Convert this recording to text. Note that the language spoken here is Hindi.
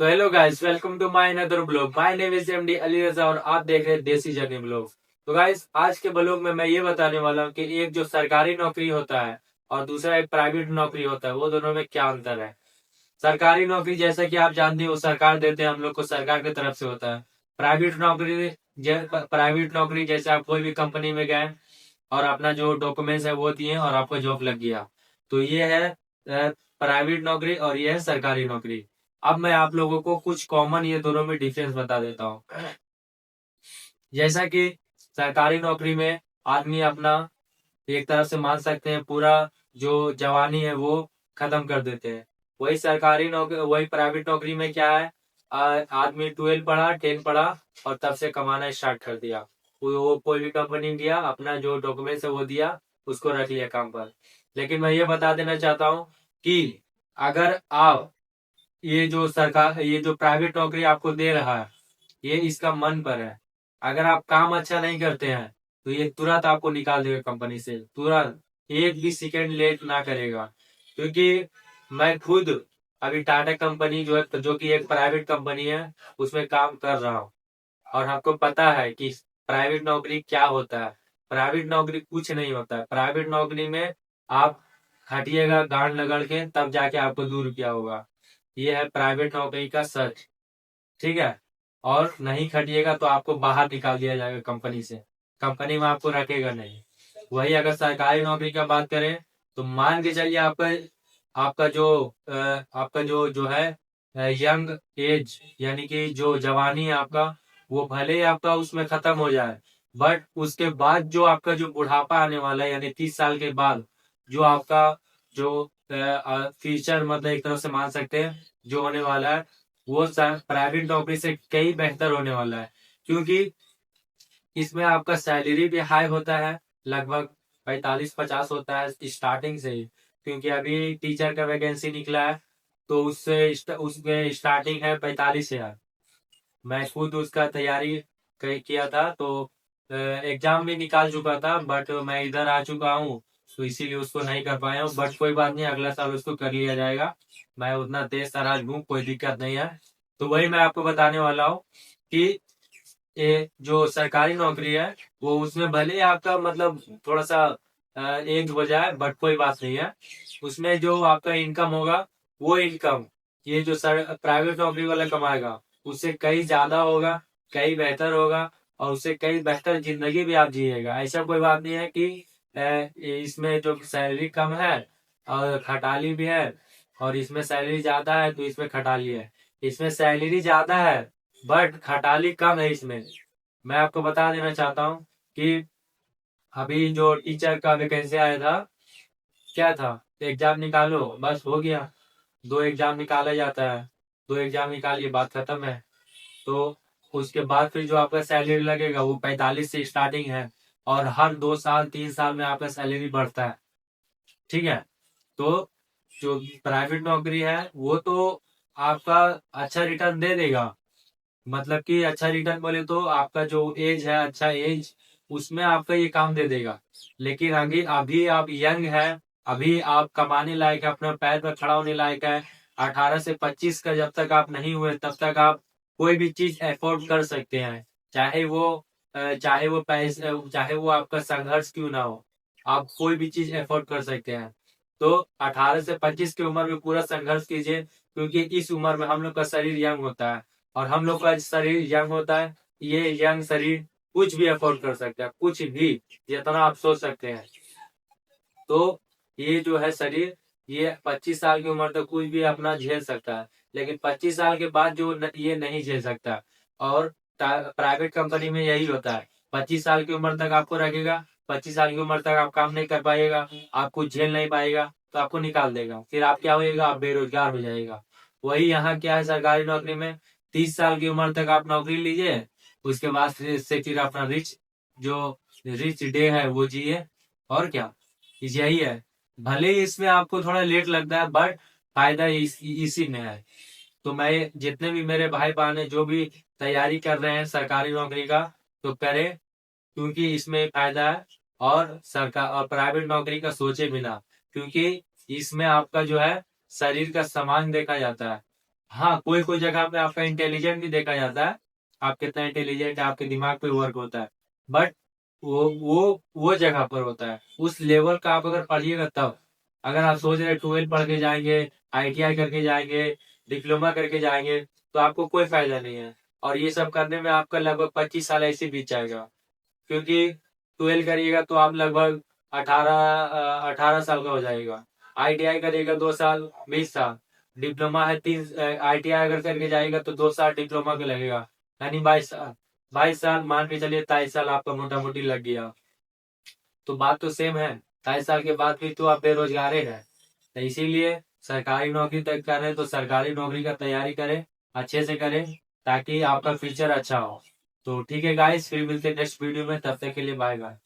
तो hello guys, welcome to my another blog. My name is MD Ali Raza और आप देख रहे हैं देसी जर्नी ब्लॉग। तो गाइस, आज के ब्लॉग में मैं ये बताने वाला हूँ कि एक जो सरकारी नौकरी होता है और दूसरा एक प्राइवेट नौकरी होता है, वो दोनों में क्या अंतर है। सरकारी नौकरी जैसा कि आप जानते हो, सरकार देते हैं हम लोग को, सरकार की तरफ से होता है। प्राइवेट नौकरी जैसे आप कोई भी कंपनी में गए और अपना जो डॉक्यूमेंट्स है वो दिए और आपका जॉब लग गया। तो ये है प्राइवेट नौकरी और ये है सरकारी नौकरी। अब मैं आप लोगों को कुछ कॉमन ये दोनों में डिफरेंस बता देता हूँ। जैसा कि सरकारी नौकरी में आदमी अपना एक तरफ से मान सकते हैं पूरा जो जवानी है वो खत्म कर देते हैं। वही प्राइवेट नौकरी में क्या है, आदमी 12 पढ़ा 10 पढ़ा और तब से कमाना स्टार्ट कर दिया। वो कोई भी कंपनी गया, अपना जो डॉक्यूमेंट्स है वो दिया, उसको रख लिया काम पर। लेकिन मैं ये बता देना चाहता हूँ कि अगर आप ये जो प्राइवेट नौकरी आपको दे रहा है, ये इसका मन पर है। अगर आप काम अच्छा नहीं करते हैं तो ये तुरंत आपको निकाल देगा कंपनी से, तुरंत, एक भी सेकंड लेट ना करेगा। क्योंकि मैं खुद अभी टाटा कंपनी जो कि एक प्राइवेट कंपनी है, उसमें काम कर रहा हूँ। और आपको पता है कि प्राइवेट नौकरी क्या होता है। प्राइवेट नौकरी कुछ नहीं होता है। प्राइवेट नौकरी में आप खटिएगा गांड रगड़ के, तब जाके आपको 2 रुपया होगा। ये है प्राइवेट नौकरी का सच। ठीक है। और नहीं खटिएगा तो आपको बाहर निकाल दिया जाएगा कंपनी से। कंपनी में आपको रखेगा नहीं। वही अगर सरकारी नौकरी का बात करें तो मान के चलिए आपका जो आपका जो है यंग एज, यानी कि जो जवानी है आपका, वो भले ही आपका उसमें खत्म हो जाए, बट उसके बाद जो आपका जो बुढ़ापा आने वाला है, यानी 30 साल के बाद जो आपका जो फ्यूचर, मतलब एक तरह से मान सकते हैं जो होने वाला है, वो प्राइवेट नौकरी से कई बेहतर होने वाला है। क्योंकि इसमें आपका सैलरी भी हाई होता है, लगभग 45-50 होता है स्टार्टिंग से ही। क्योंकि अभी टीचर का वैकेंसी निकला है, तो उसमें स्टार्टिंग है 45 हजार। मैं खुद उसका तैयारी किया था, तो एग्जाम भी निकाल चुका था, बट मैं इधर आ चुका हूँ, तो इसीलिए उसको नहीं कर पाया हूँ। बट कोई बात नहीं, अगला साल उसको कर लिया जाएगा। मैं उतना तेज तराज हूँ, कोई दिक्कत नहीं है। तो वही मैं आपको बताने वाला हूँ कि ये जो सरकारी नौकरी है, वो उसमें भले ही आपका मतलब थोड़ा सा एज हो जाए, बट कोई बात नहीं है। उसमें जो आपका इनकम होगा, वो इनकम ये जो सर प्राइवेट नौकरी वाला कमाएगा, उससे कहीं ज्यादा होगा, कहीं बेहतर होगा, और उससे कहीं बेहतर जिंदगी भी आप जिएगा। ऐसा कोई बात नहीं है कि इसमें जो सैलरी कम है और खटाली भी है, और इसमें सैलरी ज्यादा है तो इसमें खटाली है। इसमें सैलरी ज्यादा है बट खटाली कम है इसमें। मैं आपको बता देना चाहता हूँ कि अभी जो टीचर का वैकेंसी आया था, क्या था, एग्जाम निकालो बस हो गया। 2 एग्जाम निकाला जाता है, 2 एग्जाम निकालिए, बात खत्म है। तो उसके बाद फिर जो आपका सैलरी लगेगा वो 45 से स्टार्टिंग है, और हर 2 साल 3 साल में आपका सैलरी बढ़ता है। ठीक है। तो जो प्राइवेट नौकरी है वो तो आपका अच्छा रिटर्न दे देगा। मतलब कि अच्छा रिटर्न बोले तो आपका जो एज है, अच्छा एज, उसमें आपका ये काम दे देगा। लेकिन अभी अभी आप यंग है, अभी आप कमाने लायक है, अपने पैर पर खड़ा होने लायक है। 18 से 25 का जब तक आप नहीं हुए तब तक आप कोई भी चीज अफोर्ड कर सकते हैं। चाहे वो आपका संघर्ष क्यों ना हो, आप कोई भी चीज अफोर्ड कर सकते हैं। तो 18 से 25 की उम्र में पूरा संघर्ष कीजिए, क्योंकि इस उम्र में हम लोग का शरीर यंग होता है, और हम लोग का शरीर यंग होता है। ये यंग शरीर कुछ भी अफोर्ड कर सकता है, कुछ भी, जितना आप सोच सकते हैं। तो ये जो है शरीर, ये 25 साल की उम्र तक कुछ भी अपना झेल सकता है, लेकिन 25 साल के बाद ये नहीं झेल सकता। और प्राइवेट कंपनी में यही होता है, 25 साल की उम्र तक आपको रखेगा, 25 साल की उम्र तक आप काम नहीं कर पाएगा, आप कुछ झेल नहीं पाएगा, तो आपको निकाल देगा। फिर आप क्या होएगा, आप बेरोजगार हो जाएगा। वही यहाँ क्या है सरकारी नौकरी में, 30 साल की उम्र तक आप नौकरी लीजिए, उसके बाद फिर अपना जो रिच डे है वो जिए। और क्या, यही है। भले ही इसमें आपको थोड़ा लेट लगता है, बट फायदा इसी में है। तो मैं जितने भी मेरे भाई बहन है जो भी तैयारी कर रहे हैं सरकारी नौकरी का, तो करें, क्योंकि इसमें फायदा है। और सरकार और प्राइवेट नौकरी का सोचे बिना, क्योंकि इसमें आपका जो है शरीर का सामान देखा जाता है। हाँ, कोई कोई जगह पे आपका इंटेलिजेंट भी देखा जाता है, आप कितना इंटेलिजेंट है, आपके दिमाग पे वर्क होता है। बट वो जगह पर होता है, उस लेवल का आप अगर पढ़िएगा तब। अगर आप सोच रहे 12 पढ़ के जाएंगे, ITI करके जाएंगे, डिप्लोमा करके जाएंगे, तो आपको कोई फायदा नहीं है। और ये सब करने में आपका लगभग 25 साल ऐसे बीत जाएगा। क्योंकि 12 करिएगा तो आप लगभग 18 साल का हो जाएगा। ITI करिएगा 2 साल, 20 साल। डिप्लोमा है 3, ITI अगर करके जाएगा तो 2 साल डिप्लोमा का लगेगा, यानी 22 साल। 22 साल मान के चलिए, 23 साल आपका मोटा मोटी लग गया। तो बात तो सेम है। 23 साल के बाद भी तो आप बेरोजगार है। तो इसीलिए सरकारी नौकरी तक करें तो सरकारी नौकरी का तैयारी करें, अच्छे से करें, ताकि आपका फ्यूचर अच्छा हो। तो ठीक है गाइस, फिर मिलते हैं नेक्स्ट वीडियो में, तब तक के लिए बाय बाय।